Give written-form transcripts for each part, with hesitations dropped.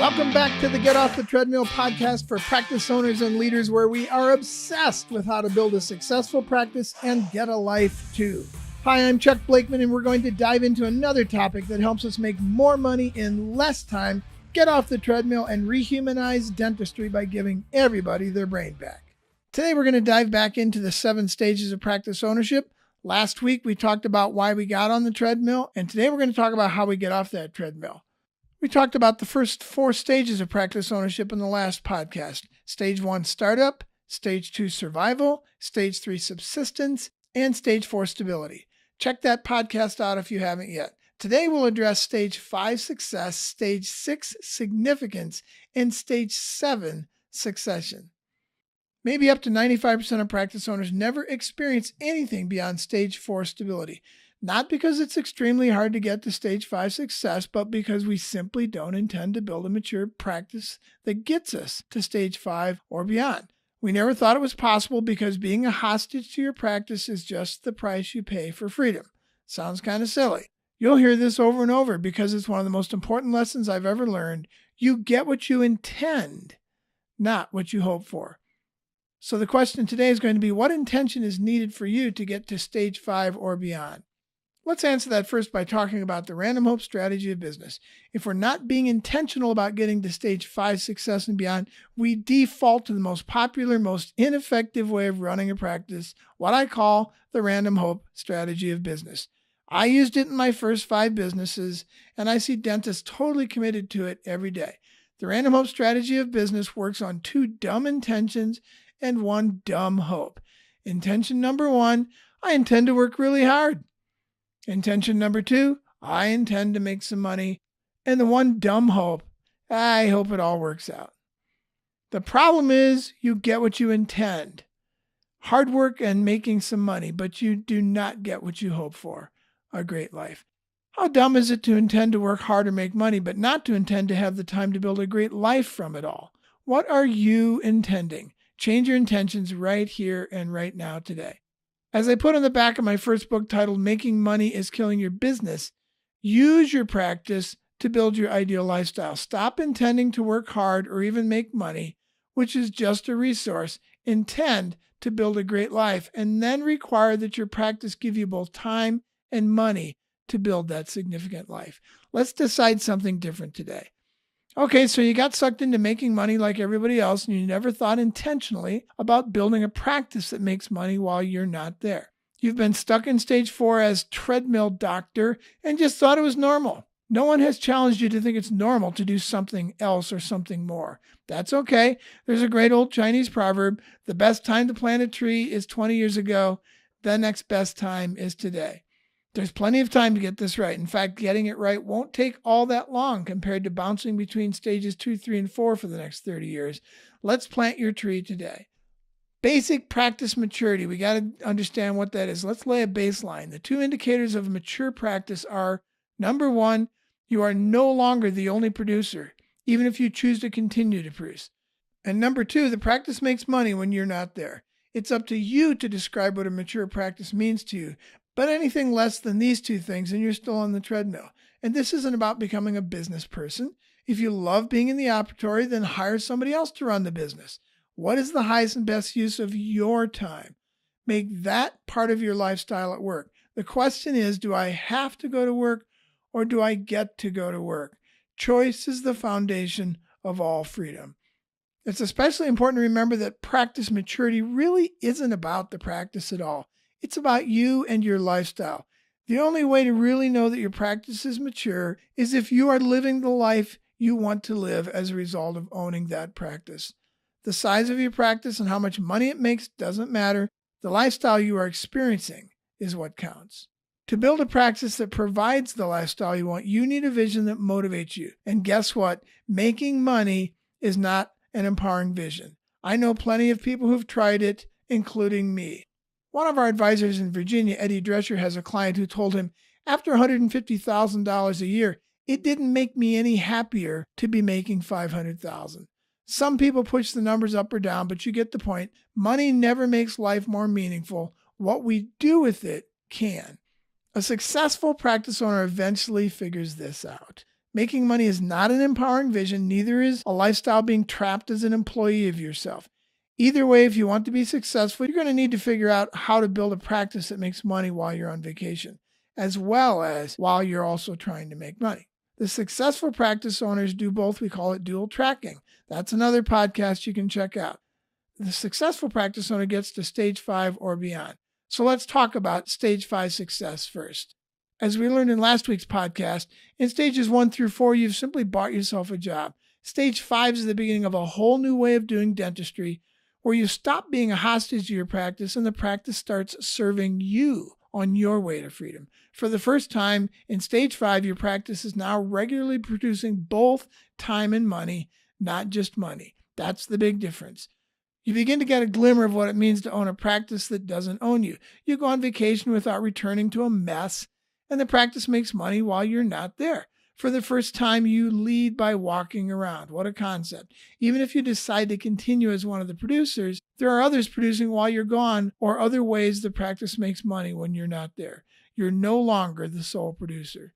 Welcome back to the Get Off the Treadmill podcast for practice owners and leaders, where we are obsessed with how to build a successful practice and get a life too. Hi, I'm Chuck Blakeman, and we're going to dive into another topic that helps us make more money in less time, get off the treadmill, and rehumanize dentistry by giving everybody their brain back. Today, we're going to dive back into the 7 stages of practice ownership. Last week, we talked about why we got on the treadmill, and today we're going to talk about how we get off that treadmill. We talked about the first 4 stages of practice ownership in the last podcast. Stage 1, startup. Stage 2, survival. Stage 3, subsistence. And Stage 4, stability. Check that podcast out if you haven't yet. Today, we'll address Stage 5, success, Stage 6, significance, and Stage 7, succession. Maybe up to 95% of practice owners never experience anything beyond Stage 4, stability. Not because it's extremely hard to get to Stage 5 success, but because we simply don't intend to build a mature practice that gets us to Stage 5 or beyond. We never thought it was possible because being a hostage to your practice is just the price you pay for freedom. Sounds kind of silly. You'll hear this over and over because it's one of the most important lessons I've ever learned. You get what you intend, not what you hope for. So the question today is going to be, what intention is needed for you to get to Stage 5 or beyond? Let's answer that first by talking about the random hope strategy of business. If we're not being intentional about getting to Stage 5 success and beyond, we default to the most popular, most ineffective way of running a practice, what I call the random hope strategy of business. I used it in my first 5 businesses, and I see dentists totally committed to it every day. The random hope strategy of business works on 2 dumb intentions and 1 dumb hope. Intention number 1, I intend to work really hard. Intention number 2, I intend to make some money. And the 1 dumb hope, I hope it all works out. The problem is you get what you intend. Hard work and making some money, but you do not get what you hope for, a great life. How dumb is it to intend to work hard or make money, but not to intend to have the time to build a great life from it all? What are you intending? Change your intentions right here and right now today. As I put on the back of my first book titled Making Money is Killing Your Business, use your practice to build your ideal lifestyle. Stop intending to work hard or even make money, which is just a resource. Intend to build a great life, and then require that your practice give you both time and money to build that significant life. Let's decide something different today. Okay, so you got sucked into making money like everybody else, and you never thought intentionally about building a practice that makes money while you're not there. You've been stuck in Stage 4 as treadmill doctor and just thought it was normal. No one has challenged you to think it's normal to do something else or something more. That's okay. There's a great old Chinese proverb, the best time to plant a tree is 20 years ago. The next best time is today. There's plenty of time to get this right. In fact, getting it right won't take all that long compared to bouncing between stages 2, 3, and 4 for the next 30 years. Let's plant your tree today. Basic practice maturity. We got to understand what that is. Let's lay a baseline. The 2 indicators of mature practice are, number 1, you are no longer the only producer, even if you choose to continue to produce. And number 2, the practice makes money when you're not there. It's up to you to describe what a mature practice means to you. But anything less than these 2 things, and you're still on the treadmill. And this isn't about becoming a business person. If you love being in the operatory, then hire somebody else to run the business. What is the highest and best use of your time? Make that part of your lifestyle at work. The question is, do I have to go to work or do I get to go to work? Choice is the foundation of all freedom. It's especially important to remember that practice maturity really isn't about the practice at all. It's about you and your lifestyle. The only way to really know that your practice is mature is if you are living the life you want to live as a result of owning that practice. The size of your practice and how much money it makes doesn't matter. The lifestyle you are experiencing is what counts. To build a practice that provides the lifestyle you want, you need a vision that motivates you. And guess what? Making money is not an empowering vision. I know plenty of people who've tried it, including me. One of our advisors in Virginia, Eddie Drescher, has a client who told him, after $150,000 a year, it didn't make me any happier to be making $500,000. Some people push the numbers up or down, but you get the point. Money never makes life more meaningful. What we do with it can. A successful practice owner eventually figures this out. Making money is not an empowering vision, neither is a lifestyle being trapped as an employee of yourself. Either way, if you want to be successful, you're going to need to figure out how to build a practice that makes money while you're on vacation, as well as while you're also trying to make money. The successful practice owners do both. We call it dual tracking. That's another podcast you can check out. The successful practice owner gets to stage 5 or beyond. So let's talk about stage 5 success first. As we learned in last week's podcast, in stages 1 through 4, you've simply bought yourself a job. Stage 5 is the beginning of a whole new way of doing dentistry, where you stop being a hostage to your practice and the practice starts serving you on your way to freedom. For the first time in stage 5, your practice is now regularly producing both time and money, not just money. That's the big difference. You begin to get a glimmer of what it means to own a practice that doesn't own you. You go on vacation without returning to a mess, and the practice makes money while you're not there. For the first time, you lead by walking around. What a concept. Even if you decide to continue as one of the producers, there are others producing while you're gone, or other ways the practice makes money when you're not there. You're no longer the sole producer.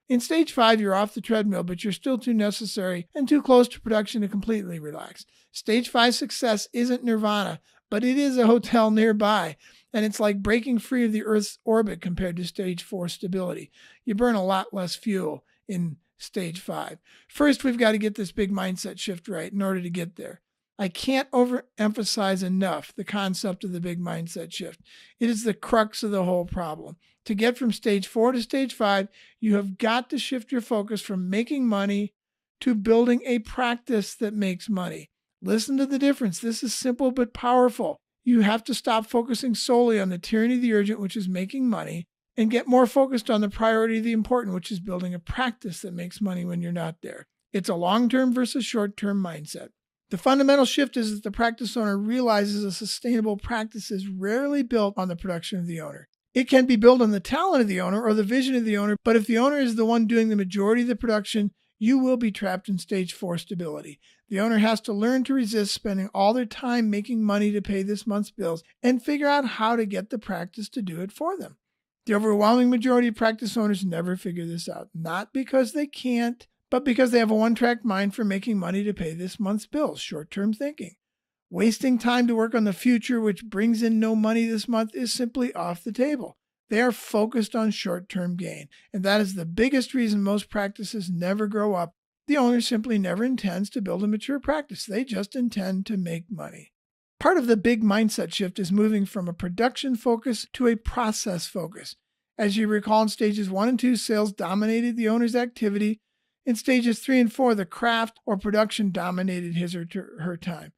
In stage 5, you're off the treadmill, but you're still too necessary and too close to production to completely relax. Stage 5 success isn't nirvana, but it is a hotel nearby. And it's like breaking free of the Earth's orbit compared to stage 4 stability. You burn a lot less fuel in stage 5. First, we've got to get this big mindset shift right in order to get there. I can't overemphasize enough the concept of the big mindset shift. It is the crux of the whole problem. To get from stage 4 to stage 5, you have got to shift your focus from making money to building a practice that makes money. Listen to the difference. This is simple but powerful. You have to stop focusing solely on the tyranny of the urgent, which is making money, and get more focused on the priority of the important, which is building a practice that makes money when you're not there. It's a long-term versus short-term mindset. The fundamental shift is that the practice owner realizes a sustainable practice is rarely built on the production of the owner. It can be built on the talent of the owner or the vision of the owner, but if the owner is the one doing the majority of the production, you will be trapped in stage 4 stability. The owner has to learn to resist spending all their time making money to pay this month's bills and figure out how to get the practice to do it for them. The overwhelming majority of practice owners never figure this out, not because they can't, but because they have a one-track mind for making money to pay this month's bills, short-term thinking. Wasting time to work on the future, which brings in no money this month, is simply off the table. They are focused on short-term gain, and that is the biggest reason most practices never grow up. The owner simply never intends to build a mature practice. They just intend to make money. Part of the big mindset shift is moving from a production focus to a process focus. As you recall, in stages 1 and 2, sales dominated the owner's activity. In stages 3 and 4, the craft or production dominated his or her time.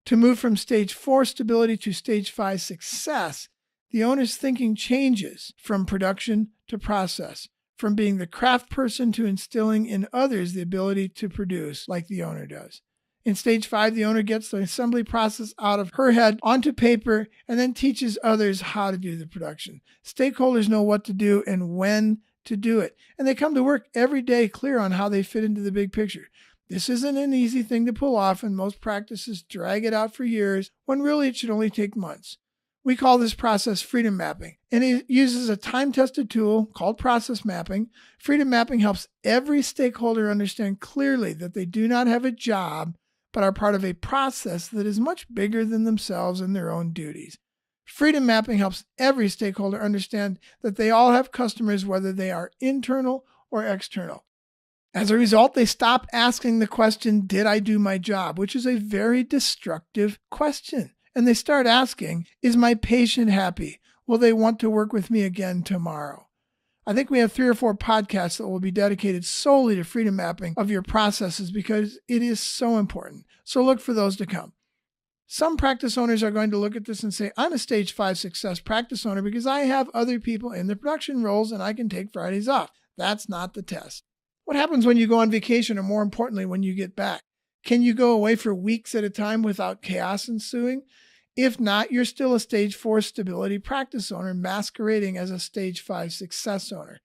To move from stage 4 stability to stage 5 success, the owner's thinking changes from production to process, from being the craft person to instilling in others the ability to produce like the owner does. In stage 5, the owner gets the assembly process out of her head onto paper and then teaches others how to do the production. Stakeholders know what to do and when to do it, and they come to work every day clear on how they fit into the big picture. This isn't an easy thing to pull off, and most practices drag it out for years when really it should only take months. We call this process freedom mapping, and it uses a time-tested tool called process mapping. Freedom mapping helps every stakeholder understand clearly that they do not have a job, but are part of a process that is much bigger than themselves and their own duties. Freedom mapping helps every stakeholder understand that they all have customers, whether they are internal or external. As a result, they stop asking the question, "Did I do my job?" which is a very destructive question. And they start asking, "Is my patient happy? Will they want to work with me again tomorrow?" I think we have 3 or 4 podcasts that will be dedicated solely to freedom mapping of your processes because it is so important. So look for those to come. Some practice owners are going to look at this and say, "I'm a stage 5 success practice owner because I have other people in the production roles and I can take Fridays off." That's not the test. What happens when you go on vacation, or more importantly, when you get back? Can you go away for weeks at a time without chaos ensuing? If not, you're still a stage 4 stability practice owner masquerading as a stage 5 success owner.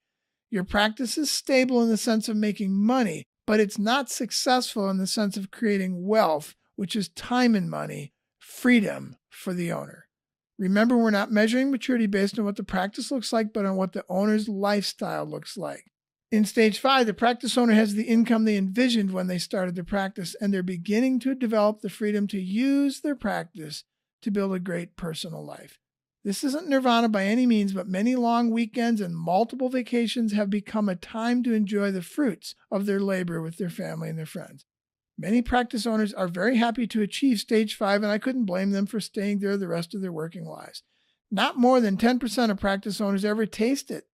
Your practice is stable in the sense of making money, but it's not successful in the sense of creating wealth, which is time and money, freedom for the owner. Remember, we're not measuring maturity based on what the practice looks like, but on what the owner's lifestyle looks like. In stage 5, the practice owner has the income they envisioned when they started their practice, and they're beginning to develop the freedom to use their practice to build a great personal life. This isn't nirvana by any means, but many long weekends and multiple vacations have become a time to enjoy the fruits of their labor with their family and their friends. Many practice owners are very happy to achieve stage 5, and I couldn't blame them for staying there the rest of their working lives. Not more than 10% of practice owners ever taste it.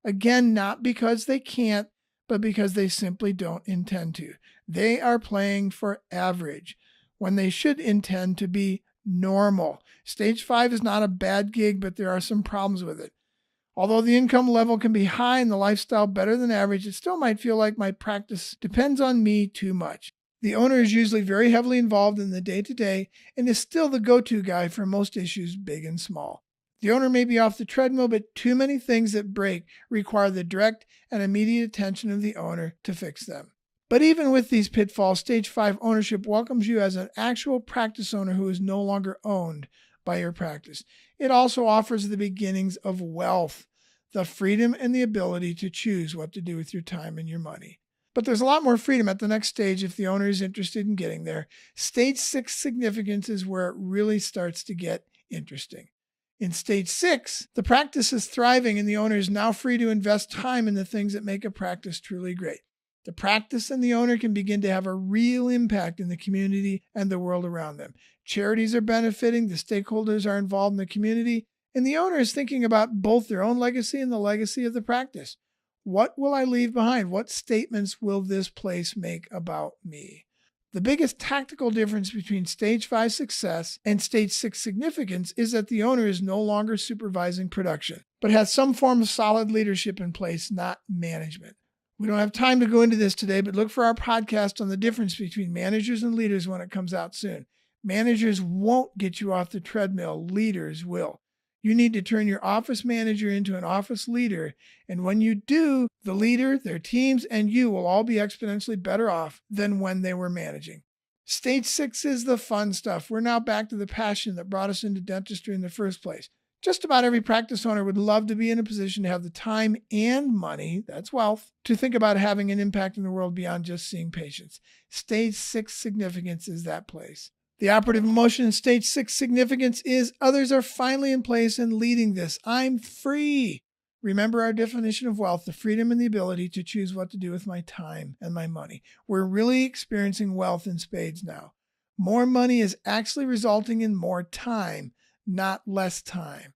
Again, not because they can't, but because they simply don't intend to. They are playing for average when they should intend to be normal. Stage 5 is not a bad gig, but there are some problems with it. Although the income level can be high and the lifestyle better than average, it still might feel like my practice depends on me too much. The owner is usually very heavily involved in the day-to-day and is still the go-to guy for most issues, big and small. The owner may be off the treadmill, but too many things that break require the direct and immediate attention of the owner to fix them. But even with these pitfalls, stage 5 ownership welcomes you as an actual practice owner who is no longer owned by your practice. It also offers the beginnings of wealth, the freedom and the ability to choose what to do with your time and your money. But there's a lot more freedom at the next stage if the owner is interested in getting there. Stage 6 significance is where it really starts to get interesting. In stage 6, the practice is thriving and the owner is now free to invest time in the things that make a practice truly great. The practice and the owner can begin to have a real impact in the community and the world around them. Charities are benefiting, the stakeholders are involved in the community, and the owner is thinking about both their own legacy and the legacy of the practice. What will I leave behind? What statements will this place make about me? The biggest tactical difference between stage 5 success and stage 6 significance is that the owner is no longer supervising production, but has some form of solid leadership in place, not management. We don't have time to go into this today, but look for our podcast on the difference between managers and leaders when it comes out soon. Managers won't get you off the treadmill. Leaders will. You need to turn your office manager into an office leader, and when you do, the leader, their teams, and you will all be exponentially better off than when they were managing. Stage 6 is the fun stuff. We're now back to the passion that brought us into dentistry in the first place. Just about every practice owner would love to be in a position to have the time and money, that's wealth, to think about having an impact in the world beyond just seeing patients. Stage 6 significance is that place. The operative emotion in stage 6 significance is others are finally in place and leading this. I'm free. Remember our definition of wealth, the freedom and the ability to choose what to do with my time and my money. We're really experiencing wealth in spades now. More money is actually resulting in more time, not less time.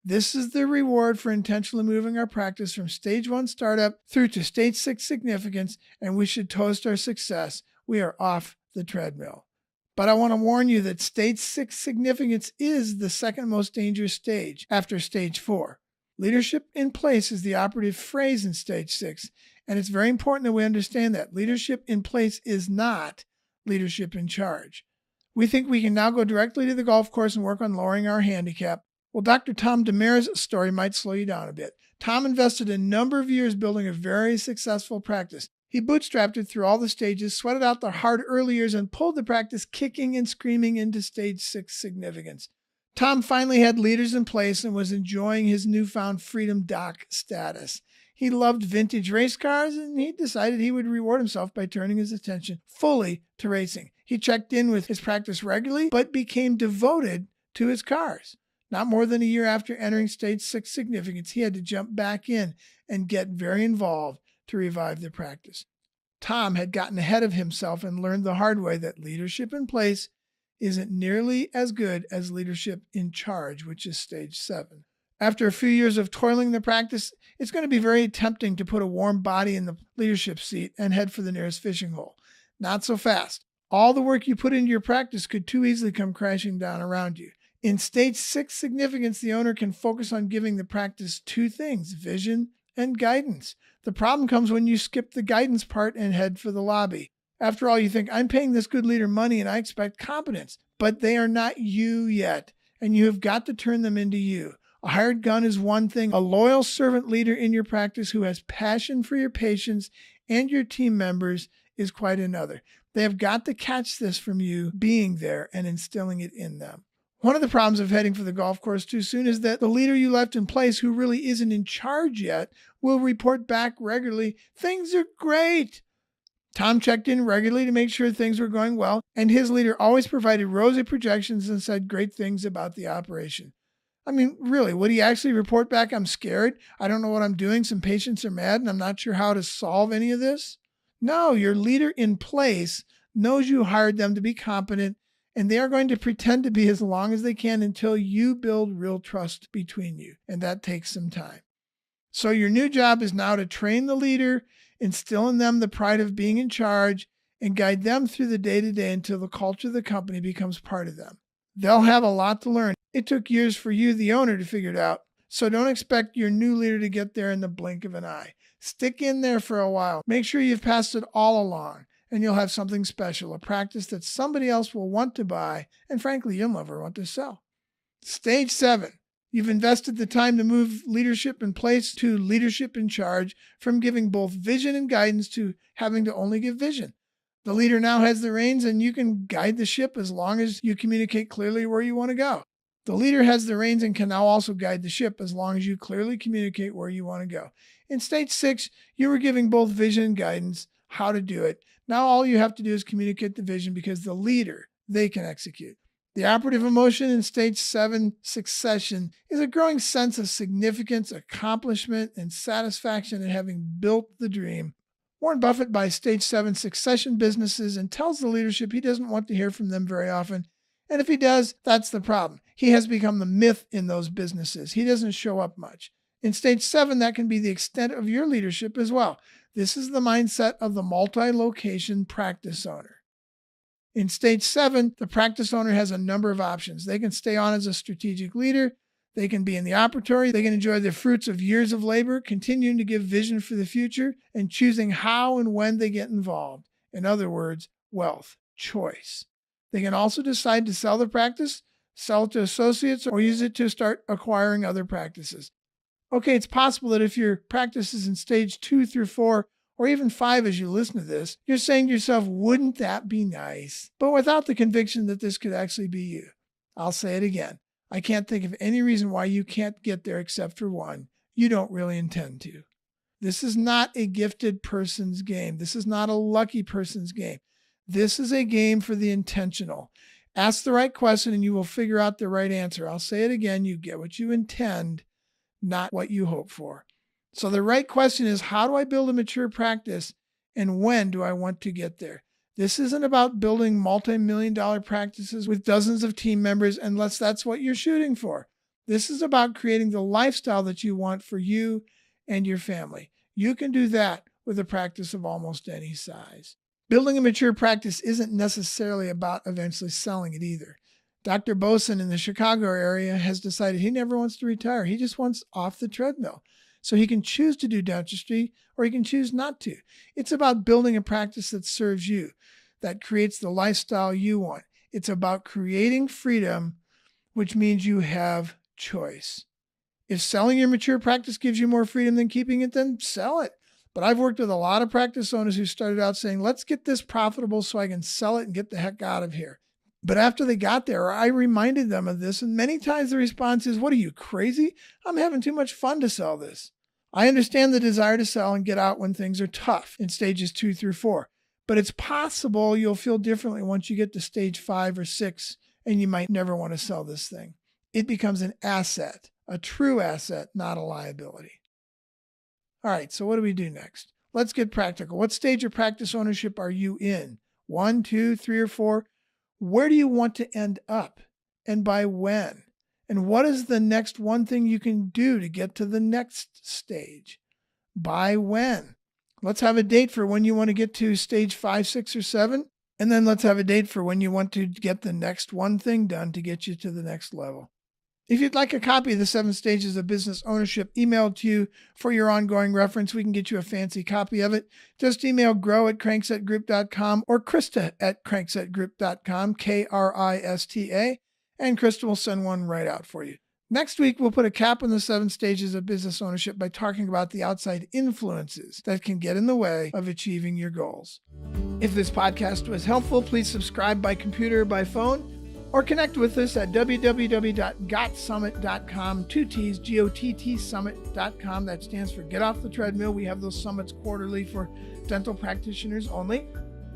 This is the reward for intentionally moving our practice from stage 1 startup through to stage 6 significance, and we should toast our success. We are off the treadmill. But I want to warn you that stage 6 significance is the second most dangerous stage after stage 4. Leadership in place is the operative phrase in stage 6, and it's very important that we understand that. Leadership in place is not leadership in charge. We think we can now go directly to the golf course and work on lowering our handicap. Well, Dr. Tom Demers' story might slow you down a bit. Tom invested a number of years building a very successful practice. He bootstrapped it through all the stages, sweated out the hard early years, and pulled the practice kicking and screaming into stage 6 significance. Tom finally had leaders in place and was enjoying his newfound freedom doc status. He loved vintage race cars, and he decided he would reward himself by turning his attention fully to racing. He checked in with his practice regularly, but became devoted to his cars. Not more than a year after entering stage 6 significance, he had to jump back in and get very involved to revive the practice. Tom had gotten ahead of himself and learned the hard way that leadership in place isn't nearly as good as leadership in charge, which is stage 7. After a few years of toiling the practice, it's going to be very tempting to put a warm body in the leadership seat and head for the nearest fishing hole. Not so fast. All the work you put into your practice could too easily come crashing down around you. In stage 6 significance, the owner can focus on giving the practice two things, vision and guidance. The problem comes when you skip the guidance part and head for the lobby. After all, you think, I'm paying this good leader money and I expect competence, but they are not you yet, and you have got to turn them into you. A hired gun is one thing. A loyal servant leader in your practice who has passion for your patients and your team members is quite another. They have got to catch this from you being there and instilling it in them. One of the problems of heading for the golf course too soon is that the leader you left in place, who really isn't in charge yet, will report back regularly, "Things are great." Tom checked in regularly to make sure things were going well, and his leader always provided rosy projections and said great things about the operation. I mean, really, would he actually report back, "I'm scared, I don't know what I'm doing, some patients are mad, and I'm not sure how to solve any of this"? No, your leader in place knows you hired them to be competent, and they are going to pretend to be as long as they can until you build real trust between you, and that takes some time. So your new job is now to train the leader, instill in them the pride of being in charge, and guide them through the day-to-day until the culture of the company becomes part of them. They'll have a lot to learn. It took years for you, the owner, to figure it out, so don't expect your new leader to get there in the blink of an eye. Stick in there for a while. Make sure you've passed it all along, and you'll have something special, a practice that somebody else will want to buy, and frankly, you'll never want to sell. Stage 7. You've invested the time to move leadership in place to leadership in charge, from giving both vision and guidance to having to only give vision. The leader now has the reins, and you can guide the ship as long as you communicate clearly where you want to go. The leader has the reins and can now also guide the ship as long as you clearly communicate where you want to go. In stage 6, you were giving both vision and guidance, how to do it. Now all you have to do is communicate the vision, because the leader, they can execute. The operative emotion in stage 7, succession, is a growing sense of significance, accomplishment, and satisfaction in having built the dream. Warren Buffett buys stage 7 succession businesses and tells the leadership he doesn't want to hear from them very often. And if he does, that's the problem. He has become the myth in those businesses. He doesn't show up much. In stage 7, that can be the extent of your leadership as well. This is the mindset of the multi-location practice owner. In stage 7, the practice owner has a number of options. They can stay on as a strategic leader. They can be in the operatory. They can enjoy the fruits of years of labor, continuing to give vision for the future, and choosing how and when they get involved. In other words, wealth, choice. They can also decide to sell the practice, sell it to associates, or use it to start acquiring other practices. Okay, it's possible that if your practice is in stage 2 through 4, or even 5 as you listen to this, you're saying to yourself, wouldn't that be nice? But without the conviction that this could actually be you. I'll say it again. I can't think of any reason why you can't get there except for one. You don't really intend to. This is not a gifted person's game. This is not a lucky person's game. This is a game for the intentional. Ask the right question and you will figure out the right answer. I'll say it again. You get what you intend, not what you hope for. So the right question is, how do I build a mature practice, and when do I want to get there? This isn't about building multi-million-dollar practices with dozens of team members unless that's what you're shooting for. This is about creating the lifestyle that you want for you and your family. You can do that with a practice of almost any size. Building a mature practice isn't necessarily about eventually selling it either. Dr. Boson in the Chicago area has decided he never wants to retire. He just wants off the treadmill. So he can choose to do dentistry or he can choose not to. It's about building a practice that serves you, that creates the lifestyle you want. It's about creating freedom, which means you have choice. If selling your mature practice gives you more freedom than keeping it, then sell it. But I've worked with a lot of practice owners who started out saying, let's get this profitable so I can sell it and get the heck out of here. But after they got there, I reminded them of this, and many times the response is, what are you, crazy? I'm having too much fun to sell this. I understand the desire to sell and get out when things are tough in stages 2 through 4, but it's possible you'll feel differently once you get to stage 5 or 6, and you might never want to sell this thing. It becomes an asset, a true asset, not a liability. All right, so what do we do next? Let's get practical. What stage of practice ownership are you in? 1, 2, 3, or 4? Where do you want to end up, and by when? And what is the next one thing you can do to get to the next stage? By when? Let's have a date for when you want to get to stage 5, 6, or 7. And then let's have a date for when you want to get the next one thing done to get you to the next level. If you'd like a copy of the 7 Stages of Business Ownership emailed to you for your ongoing reference, we can get you a fancy copy of it. Just email grow@cranksetgroup.com or Krista@cranksetgroup.com, Krista, and Krista will send one right out for you. Next week, we'll put a cap on the 7 stages of business ownership by talking about the outside influences that can get in the way of achieving your goals. If this podcast was helpful, please subscribe by computer or by phone. Or connect with us at www.gottsummit.com, 2T's, G-O-T-T summit.com. That stands for Get Off the Treadmill. We have those summits quarterly for dental practitioners only.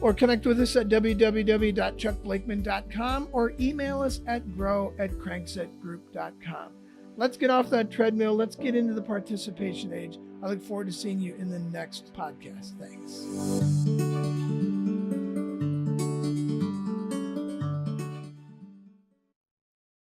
Or connect with us at www.chuckblakeman.com or email us at grow@cranksetgroup.com. Let's get off that treadmill. Let's get into the participation age. I look forward to seeing you in the next podcast. Thanks.